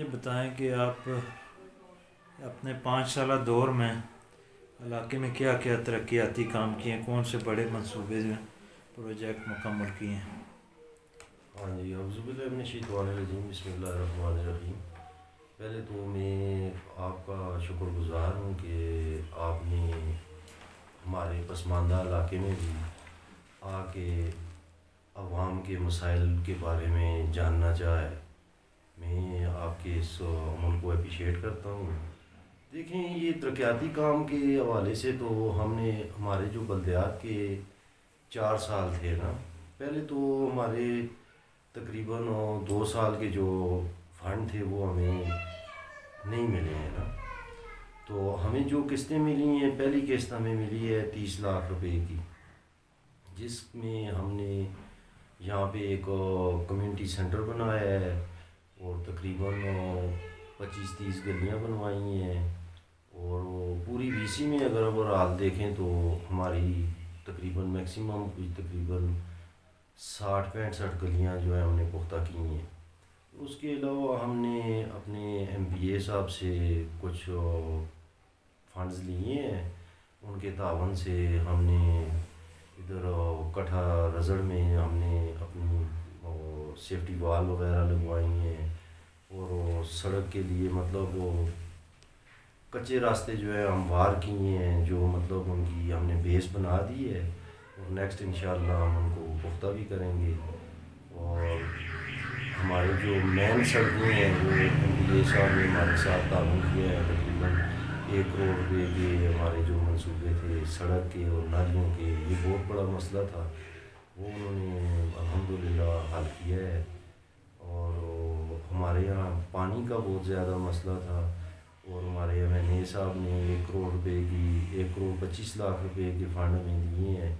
یہ بتائیں کہ آپ اپنے 5 سالہ دور میں علاقے میں کیا کیا ترقیاتی کام کیے ہیں، کون سے بڑے منصوبے جو پروجیکٹ مکمل کیے ہیں؟ ہاں جی، اعوذ باللہ من الشیطان الرجیم، بسم اللہ الرحمن الرحیم۔ پہلے تو میں آپ کا شکر گزار ہوں کہ آپ نے ہمارے پسماندہ علاقے میں بھی آ کے عوام کے مسائل کے بارے میں جاننا چاہے۔ میں آپ کے اس عمل کو اپریشیٹ کرتا ہوں۔ دیکھیں، یہ ترقیاتی کام کے حوالے سے تو ہم نے ہمارے جو بلدیات کے 4 سال تھے نا، پہلے تو ہمارے تقریباً 2 سال کے جو فنڈ تھے وہ ہمیں نہیں ملے ہیں نا۔ تو ہمیں جو قسطیں ملی ہیں، پہلی قسط ہمیں ملی ہے 30 لاکھ روپے کی، جس میں ہم نے یہاں پہ ایک کمیونٹی سینٹر بنایا ہے اور تقریباً 25-30 گلیاں بنوائی ہیں، اور پوری وی سی میں اگر اوورآل دیکھیں تو ہماری تقریباً میکسیمم تقریباً 60-65 گلیاں جو ہیں ہم نے پختہ کی ہیں۔ اس کے علاوہ ہم نے اپنے ایم پی اے صاحب سے کچھ فنڈز لیے ہیں، ان کے تعاون سے ہم نے ادھر کٹھا رزڑ میں ہم نے اپنی سیفٹی وال وغیرہ لگوائی ہیں، اور سڑک کے لیے مطلب کچے راستے جو ہے ہموار کیے ہیں، جو مطلب ان کی ہم نے بیس بنا دی ہے، اور نیکسٹ انشاءاللہ ہم ان کو پختہ بھی کریں گے۔ اور ہمارے جو مین سڑکیں ہیں وہ ایم پی اے صاحب نے ہمارے ساتھ تعاون کیا ہے، تقریباً 1 کروڑ روپے کے ہمارے جو منصوبے تھے سڑک کے اور نالیوں کے، یہ بہت بڑا مسئلہ تھا، وہ انہوں نے الحمدللہ حل کیا ہے۔ اور ہمارے یہاں پانی کا بہت زیادہ مسئلہ تھا، اور ہمارے ایم این اے صاحب نے 1 کروڑ روپے کی 1,25,00,000 روپے کے فنڈ ہمیں دیے ہیں،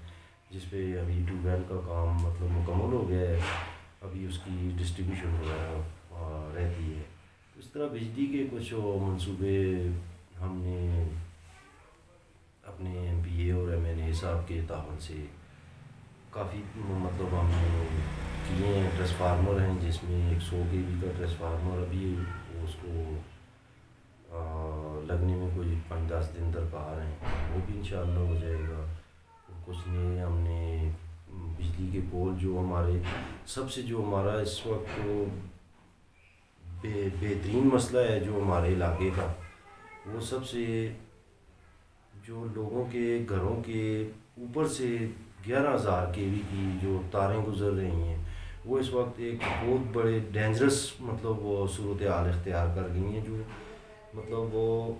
جس پہ ابھی ٹیوب ویل کا کام مطلب مکمل ہو گیا ہے، ابھی اس کی ڈسٹریبیوشن وغیرہ رہتی ہے۔ اس طرح بجلی کے کچھ منصوبے ہم نے اپنے ایم پی اے اور ایم این اے صاحب کے تعاون سے کافی مطلب ہم نے کیے ہیں۔ ٹرانسفارمر ہیں جس میں 100 kV کا ٹرانسفارمر ابھی اس کو لگنے میں کوئی 5-10 دن درکار ہیں، وہ بھی انشاءاللہ ہو جائے گا۔ اور کچھ نے ہم نے بجلی کے پول جو ہمارے سب سے جو ہمارا اس وقت بہترین مسئلہ ہے جو ہمارے علاقے کا، وہ سب سے جو لوگوں کے گھروں کے اوپر سے 11,000 kV کی جو تاریں گزر رہی ہیں، وہ اس وقت ایک بہت بڑے ڈینجرس مطلب وہ صورتحال اختیار کر گئی ہیں، جو مطلب وہ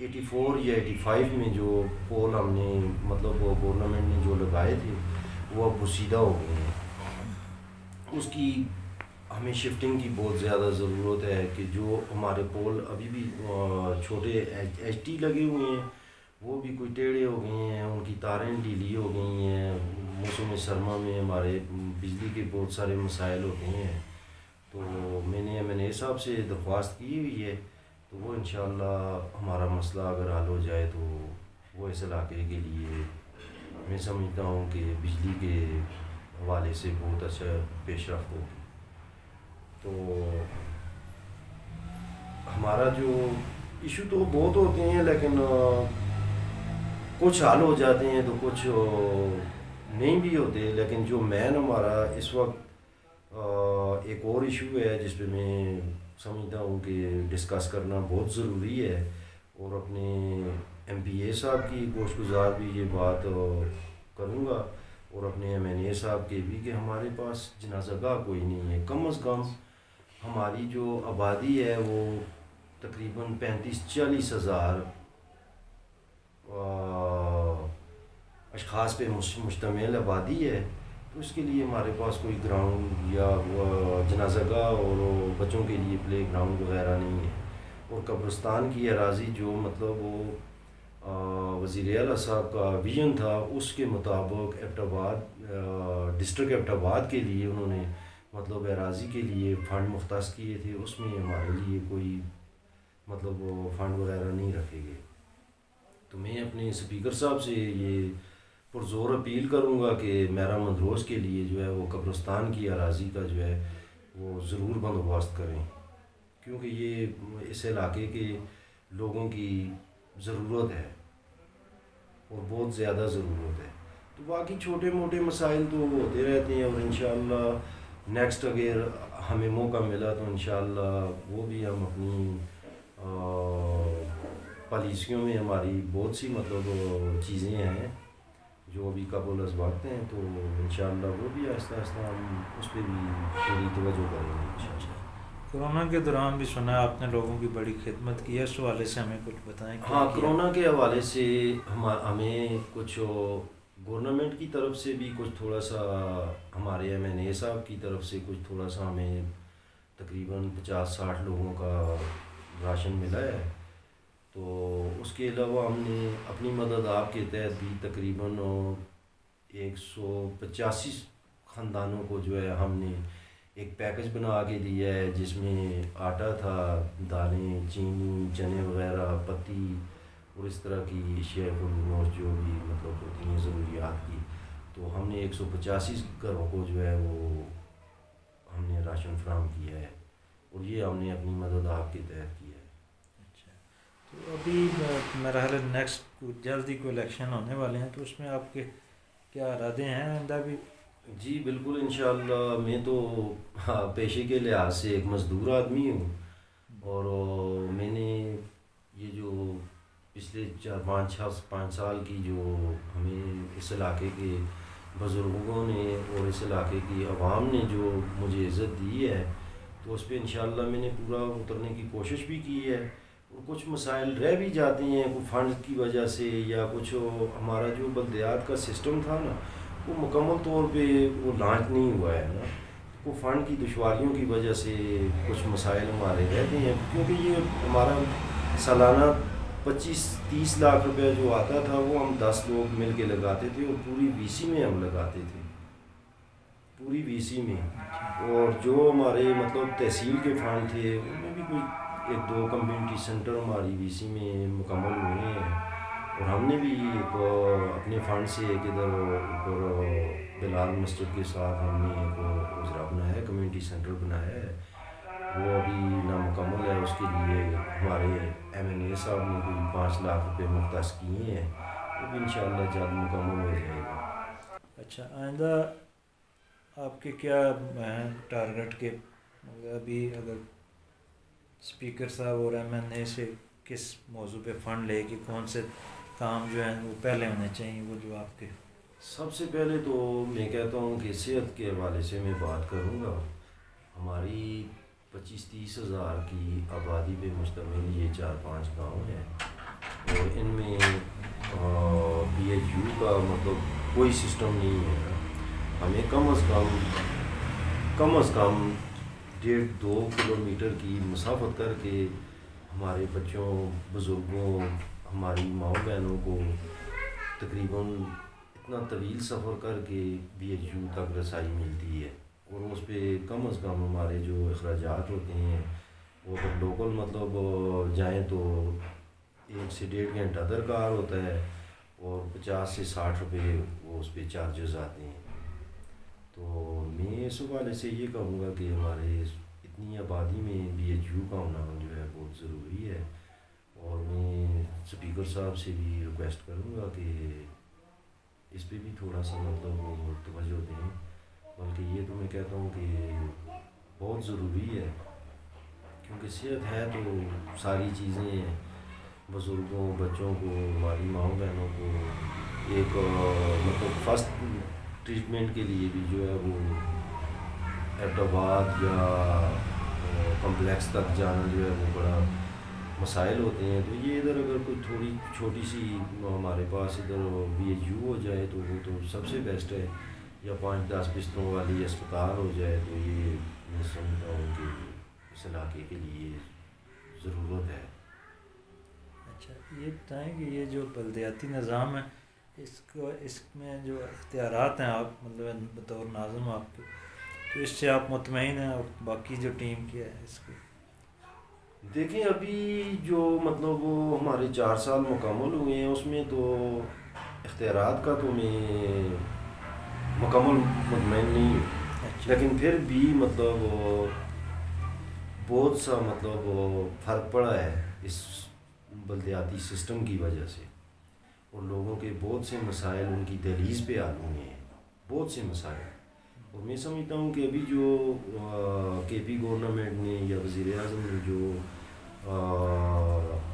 84 یا 85 میں جو پول ہم نے مطلب وہ گورنمنٹ نے جو لگائے تھے وہ اب بسیدہ ہو گئے ہیں۔ اس کی ہمیں شفٹنگ کی بہت زیادہ ضرورت ہے کہ جو ہمارے پول ابھی بھی چھوٹے ایچ ٹی لگے ہوئے ہیں وہ بھی کوئی ٹیڑھے ہو گئے ہیں، ان کی تاریں ڈھیلی ہو گئی ہیں۔ موسم سرما میں ہمارے بجلی کے بہت سارے مسائل ہوتے ہیں، تو میں نے ایم این اے صاحب سے درخواست کی ہوئی ہے، تو وہ انشاءاللہ ہمارا مسئلہ اگر حل ہو جائے تو وہ اس علاقے کے لیے میں سمجھتا ہوں کہ بجلی کے حوالے سے بہت اچھا پیش رفت ہوگی۔ تو ہمارا جو ایشو تو بہت ہوتے ہیں، لیکن کچھ حل ہو جاتے ہیں تو کچھ نہیں بھی ہوتے، لیکن جو مین ہمارا اس وقت ایک اور ایشو ہے جس پہ میں سمجھتا ہوں کہ ڈسکس کرنا بہت ضروری ہے، اور اپنے ایم پی اے صاحب کی گوش گزار بھی یہ بات کروں گا، اور اپنے ایم این اے صاحب کے بھی، کہ ہمارے پاس جنازہ گاہ کوئی نہیں ہے۔ کم از کم ہماری جو آبادی ہے وہ تقریباً 35-40 ہزار اشخاص پہ مشتمل آبادی ہے، تو اس کے لیے ہمارے پاس کوئی گراؤنڈ یا جنازہ گاہ اور بچوں کے لیے پلے گراؤنڈ وغیرہ نہیں ہے۔ اور قبرستان کی اراضی جو مطلب وہ وزیر اعلیٰ صاحب کا ویژن تھا، اس کے مطابق ایبٹ آباد ڈسٹرکٹ ایبٹ آباد کے لیے انہوں نے مطلب اراضی کے لیے فنڈ مختص کیے تھے، اس میں ہمارے لیے کوئی مطلب وہ فنڈ وغیرہ نہیں رکھے گئے۔ تو میں اپنے اسپیکر صاحب سے یہ پرزور اپیل کروں گا کہ میرا مندروس کے لیے جو ہے وہ قبرستان کی اراضی کا جو ہے وہ ضرور بندوبست کریں، کیونکہ یہ اس علاقے کے لوگوں کی ضرورت ہے اور بہت زیادہ ضرورت ہے۔ تو باقی چھوٹے موٹے مسائل تو ہوتے رہتے ہیں، اور انشاءاللہ نیکسٹ اگر ہمیں موقع ملا تو انشاءاللہ وہ بھی ہم اپنی پالیسیوں میں ہماری بہت سی مطلب چیزیں ہیں جو ابھی قبل از وقت ہیں، تو انشاءاللہ وہ بھی آہستہ آہستہ ہم اس پہ بھی تھوڑی توجہ کریں گے۔ کرونا کے دوران بھی سنا آپ نے لوگوں کی بڑی خدمت کی ہے، اس حوالے سے ہمیں کچھ بتائیں۔ ہاں، کرونا کے حوالے سے ہمیں کچھ گورنمنٹ کی طرف سے بھی کچھ تھوڑا سا، ہمارے MNA صاحب کی طرف سے کچھ تھوڑا سا ہمیں تقریباً 50-60 لوگوں کا راشن ملا ہے۔ تو اس کے علاوہ ہم نے اپنی مدد آپ کے تحت بھی تقریباً 185 خاندانوں کو جو ہے ہم نے ایک پیکج بنا کے دیا ہے، جس میں آٹا تھا، دالیں، چینی، چنے وغیرہ، پتی اور اس طرح کی اشیاء جو بھی مطلب ہوتی ہیں ضروریات کی۔ تو ہم نے 185 گھروں کو جو ہے وہ ہم نے راشن فراہم کیا ہے، اور یہ ہم نے اپنی مدد آپ کے تحت کی ہے۔ اچھا، تو ابھی میرا خیال ہے نیکسٹ جلدی کوئی الیکشن ہونے والے ہیں، تو اس میں آپ کے کیا ارادے ہیں آئندہ بھی؟ جی بالکل، انشاءاللہ میں تو پیشے کے لحاظ سے ایک مزدور آدمی ہوں، اور میں نے یہ جو پچھلے 4-5 سال کی جو ہمیں اس علاقے کے بزرگوں نے اور اس علاقے کی عوام نے جو مجھے عزت دی ہے، تو اس پہ انشاءاللہ میں نے پورا اترنے کی کوشش بھی کی ہے، اور کچھ مسائل رہ بھی جاتے ہیں، کوئی فنڈ کی وجہ سے، یا کچھ ہمارا جو بلدیات کا سسٹم تھا نا وہ مکمل طور پہ وہ لانچ نہیں ہوا ہے نا، کو فنڈ کی دشواریوں کی وجہ سے کچھ مسائل ہمارے رہتے ہیں، کیونکہ یہ ہمارا سالانہ 25-30 لاکھ روپے جو آتا تھا وہ ہم 10 لوگ مل کے لگاتے تھے، اور پوری VC میں ہم لگاتے تھے، پوری VC میں۔ اور جو ہمارے مطلب تحصیل کے فنڈ تھے ان میں بھی کوئی 1-2 کمیونٹی سینٹر ہماری VC میں مکمل ہوئے ہیں، اور ہم نے بھی اپنے فنڈ سے ایک ادھر اوپر بلال مسجد کے ساتھ ہم نے ایک عذرا بنایا ہے، کمیونٹی سینٹر بنایا ہے، وہ ابھی نامکمل ہے، اس کے لیے ہمارے MNA صاحب نے کوئی 5 لاکھ روپے مختص کیے ہیں، وہ بھی انشاءاللہ جلد مکمل ہو جائے گا۔ اچھا، آئندہ آپ کے کیا ہیں ٹارگٹ کے؟ ابھی اگر اسپیکر صاحب اور MNA سے کس موضوع پہ فنڈ لے کے کون سے کام جو ہیں وہ پہلے ہونے چاہیے، وہ جو آپ کے؟ سب سے پہلے تو میں کہتا ہوں کہ صحت کے حوالے سے میں بات کروں گا۔ ہماری 25-30 ہزار کی آبادی پہ مشتمل یہ 4-5 گاؤں ہیں، اور ان میں BHU کا مطلب کوئی سسٹم نہیں ہے۔ ہمیں کم از کم 1.5-2 کلومیٹر کی مسافت کر کے ہمارے بچوں، بزرگوں، ہماری ماؤں بہنوں کو تقریباً اتنا طویل سفر کر کے BHU تک رسائی ملتی ہے، اور اس پہ کم از کم ہمارے جو اخراجات ہوتے ہیں وہ اگر لوکل مطلب جائیں تو 1 سے 1.5 گھنٹہ درکار ہوتا ہے، اور 50 سے 60 روپے وہ اس پہ چارجز آتے ہیں۔ تو میں اس حوالے سے یہ کہوں گا کہ ہمارے اتنی آبادی میں BHU کا ہونا جو ہے بہت ضروری ہے، اور میں اسپیکر صاحب سے بھی ریکویسٹ کروں گا کہ اس پہ بھی تھوڑا سا مطلب توجہ دیں، بلکہ یہ تو میں کہتا ہوں کہ بہت ضروری ہے، کیونکہ صحت ہے تو ساری چیزیں ہیں۔ بزرگوں، بچوں کو، ہماری ماؤں بہنوں کو ایک مطلب فرسٹ ٹریٹمنٹ کے لیے بھی جو ہے وہ ایبٹاباد یا کمپلیکس تک جانا جو ہے وہ بڑا مسائل ہوتے ہیں۔ تو یہ ادھر اگر کوئی تھوڑی چھوٹی سی ہمارے پاس ادھر BHU ہو جائے تو وہ تو سب سے بیسٹ ہے، یا 5-10 بستروں والی اسپتال ہو جائے تو یہ میں سمجھتا ہوں کہ اس علاقے کے لیے ضرورت ہے۔ اچھا، یہ بتائیں کہ یہ جو بلدیاتی نظام ہے اس میں جو اختیارات ہیں آپ مطلب بطور ناظم آپ کے، تو اس سے آپ مطمئن ہیں، اور باقی جو ٹیم کی ہے اس کی؟ دیکھیں ابھی جو مطلب وہ ہمارے 4 سال مکمل ہوئے ہیں اس میں تو اختیارات کا تو میں مکمل مطمئن نہیں ہوں، اچھا لیکن پھر بھی مطلب بہت سا مطلب فرق پڑا ہے اس بلدیاتی سسٹم کی وجہ سے، اور لوگوں کے بہت سے مسائل ان کی دہلیز پہ حل ہوئے ہیں، بہت سے مسائل۔ اور میں سمجھتا ہوں کہ ابھی جو کے پی گورنمنٹ نے یا وزیر اعظم نے جو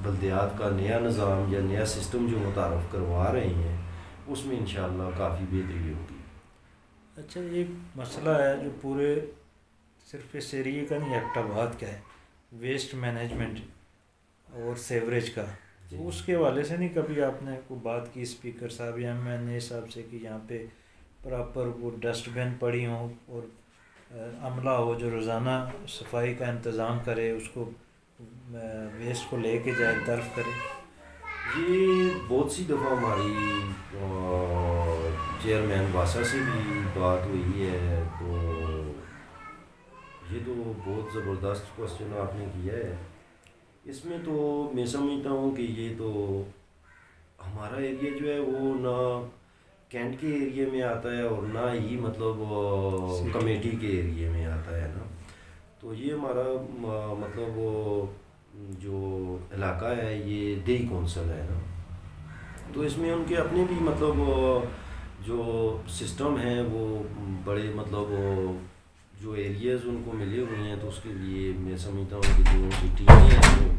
بلدیات کا نیا نظام یا نیا سسٹم جو متعارف کروا رہے ہیں، اس میں انشاءاللہ کافی بہتری ہوگی۔ اچھا، ایک مسئلہ ہے جو پورے صرف اس ایریے کا نہیں، ایبٹ آباد کا ہے، ویسٹ مینجمنٹ اور سیوریج کا۔ اس کے حوالے سے نہیں کبھی آپ نے کوئی بات کی اسپیکر صاحب یا MNA صاحب سے کہ یہاں پہ پراپر وہ ڈسٹ بن پڑی ہوں اور عملہ ہو جو روزانہ صفائی کا انتظام کرے، اس کو ویسٹ کو لے کے جائے، طرف کرے؟ یہ بہت سی دفعہ ہماری چیئرمین واسا سے بھی بات ہوئی ہے، تو یہ تو بہت زبردست کوشچن آپ نے کیا ہے۔ اس میں تو میں سمجھتا ہوں کہ یہ تو ہمارا ایریا جو ہے وہ نہ کینٹ کے ایریے میں آتا ہے اور نہ ہی مطلب کمیٹی کے ایریے میں آتا ہے نا، تو یہ ہمارا مطلب جو علاقہ ہے یہ دیہی کونسل ہے نا، تو اس میں ان کے اپنے بھی مطلب جو سسٹم ہیں وہ بڑے مطلب جو ایریاز ان کو ملے ہوئے ہیں، تو اس کے لیے میں سمجھتا ہوں کہ جو ان کی ٹیمیں ہیں وہ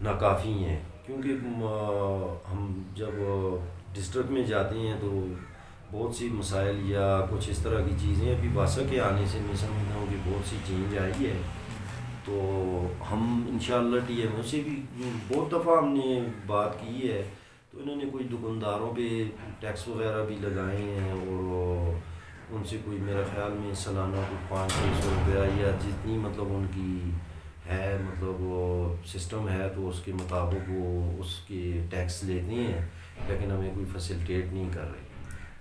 ناکافی ہیں، کیونکہ ہم جب ڈسٹرکٹ میں جاتے ہیں تو بہت سی مسائل یا کچھ اس طرح کی چیزیں ابھی واسا کے آنے سے میں سمجھتا ہوں کہ بہت سی چینج آئی ہے، تو ہم انشاءاللہ ٹی ایم او سے بھی بہت دفعہ ہم نے بات کی ہے، تو انہوں نے کوئی دکانداروں پہ ٹیکس وغیرہ بھی لگائے ہیں، اور ان سے کوئی میرا خیال میں سالانہ کوئی 500 روپیہ یا جتنی مطلب ان کی ہے مطلب سسٹم ہے تو اس کے مطابق وہ اس کے ٹیکس لیتے ہیں، لیکن ہمیں کوئی فیسیلیٹیٹ نہیں کر رہے۔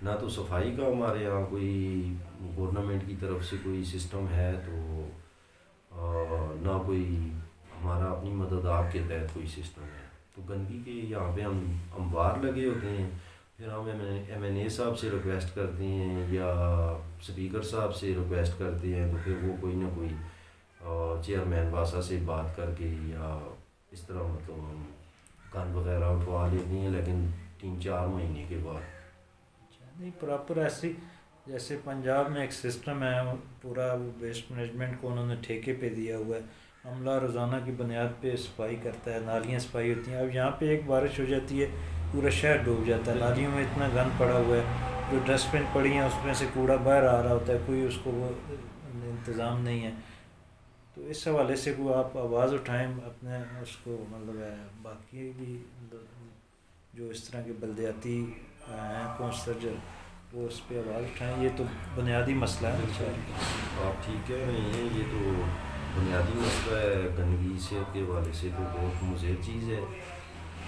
نہ تو صفائی کا ہمارے یہاں کوئی گورنمنٹ کی طرف سے کوئی سسٹم ہے، تو نہ کوئی ہمارا اپنی مدد آپ کے تحت کوئی سسٹم ہے، تو گندگی کے یہاں پہ ہم انبار لگے ہوتے ہیں، پھر ہم MNA صاحب سے ریکویسٹ کرتے ہیں یا اسپیکر صاحب سے ریکویسٹ کرتے ہیں، تو پھر وہ کوئی نہ کوئی چیئرمین واسا سے بات کر کے یا اس طرح مطلب ہم گند وغیرہ اٹھوا لیتے ہیں، لیکن 3-4 مہینے کے بعد۔ نہیں، پراپر ایسی جیسے پنجاب میں ایک سسٹم ہے، پورا ویسٹ مینجمنٹ کو انہوں نے ٹھیکے پہ دیا ہوا ہے، عملہ روزانہ کی بنیاد پہ صفائی کرتا ہے، نالیاں صفائی ہوتی ہیں۔ اب یہاں پہ ایک بارش ہو جاتی ہے پورا شہر ڈوب جاتا ہے، نالیوں میں اتنا گند پڑا ہوا ہے، جو ڈسٹ بن پڑی ہیں اس میں سے کوڑا باہر آ رہا ہوتا ہے، کوئی اس کو وہ انتظام نہیں ہے۔ تو اس حوالے سے کوئی آپ آواز اٹھائیں اپنے اس کو، مطلب ہے باقی بھی جو اس طرح کے بلدیاتی ہیں کونسلر، وہ اس پہ آواز اٹھائیں، یہ تو بنیادی مسئلہ ہے۔ آپ ٹھیک کہہ رہے ہیں، یہ تو بنیادی مسئلہ ہے، گندگی صحت کے حوالے سے تو بہت مضر چیز ہے۔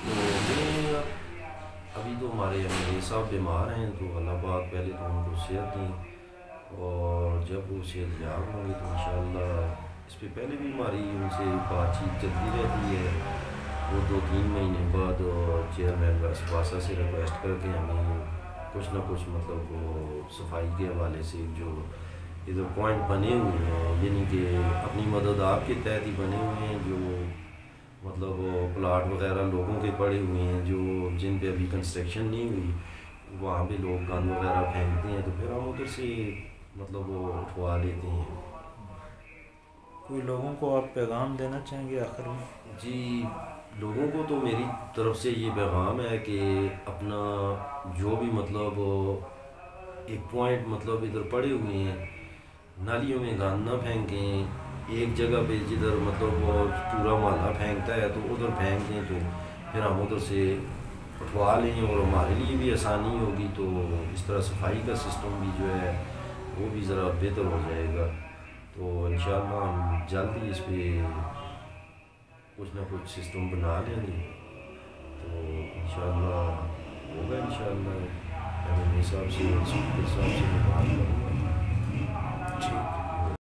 تو میں ابھی تو ہمارے MNA صاحب بیمار ہیں، تو اللہ پاک پہلے تو ان کو صحت دیں، اور جب وہ صحت یاب ہوں گے تو انشاءاللہ، اس پہ پہلے بھی ہماری ان سے بات چیت چلتی رہتی ہے، وہ 2-3 مہینے بعد چیئرمین واسا سے ریکویسٹ کر کے ہمیں کچھ نہ کچھ مطلب صفائی کے حوالے سے جو ادھر پوائنٹ بنے ہوئے ہیں، یعنی کہ اپنی مدد آپ کے تحت ہی بنے ہوئے ہیں، جو مطلب پلاٹ وغیرہ لوگوں کے پڑے ہوئے ہیں جو جن پہ ابھی کنسٹرکشن نہیں ہوئی، وہاں پہ لوگ گند وغیرہ پھینکتے ہیں، تو پھر ہم ادھر سے مطلب وہ اٹھوا لیتے ہیں۔ کوئی لوگوں کو آپ پیغام دینا چاہیں گے آخر میں؟ جی، لوگوں کو تو میری طرف سے یہ پیغام ہے کہ اپنا جو بھی مطلب ایک پوائنٹ مطلب ادھر پڑے ہوئے ہیں، نالیوں میں گند نہ پھینکیں، ایک جگہ پہ جدھر مطلب پورا محلہ پھینکتا ہے تو ادھر پھینک دیں، تو پھر ہم ادھر سے اٹھوا لیں اور ہمارے لیے بھی آسانی ہوگی، تو اس طرح صفائی کا سسٹم بھی جو ہے وہ بھی ذرا بہتر ہو جائے گا۔ تو انشاءاللہ ہم جلد ہی اس پہ کچھ نہ کچھ سسٹم بنا لیں گے، تو انشاءاللہ ہوگا، انشاءاللہ MNA صاحب سے اسپیکر صاحب سے بات کروں گا۔